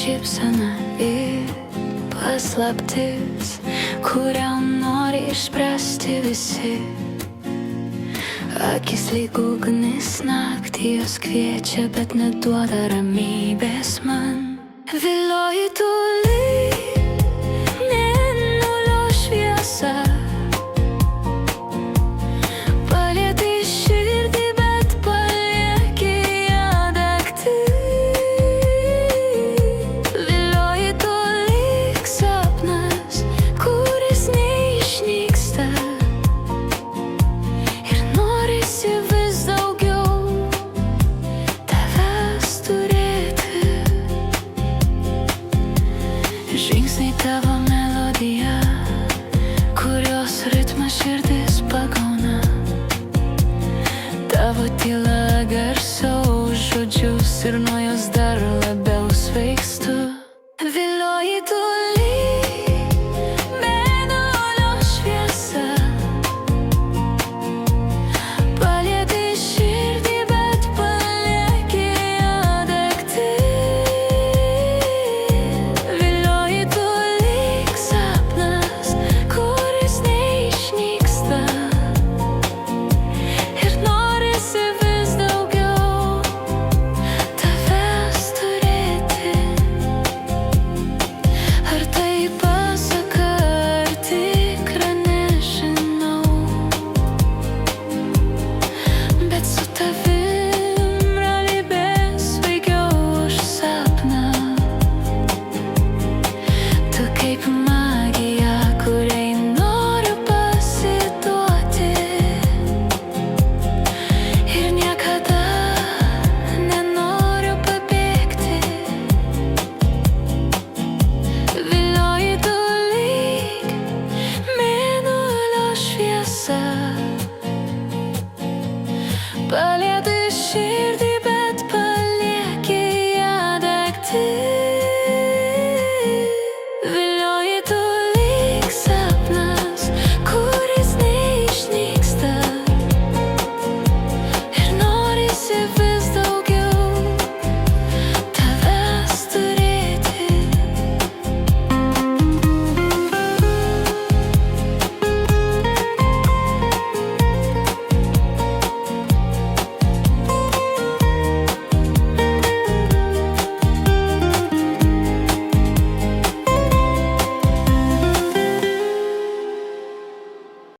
šypsena ir paslaptis, kurią nori išspręsti visi. Akis lyg ugnis naktį jos kviečia, bet neduoda ramybės man. Vilioji toli, mėnulio šviesa, palieti širdį, bet palieki ją degti. Vilioji toli lyg sapnas, kuris neišnyksta, ir norisi vis daugiau tavęs turėti. Žingsniai tavo melodija, kurios ritmą širdis pagauna. Tavo tyla garso už žodžius ir nuo jos dar labiau sveikstu. Vilioji tu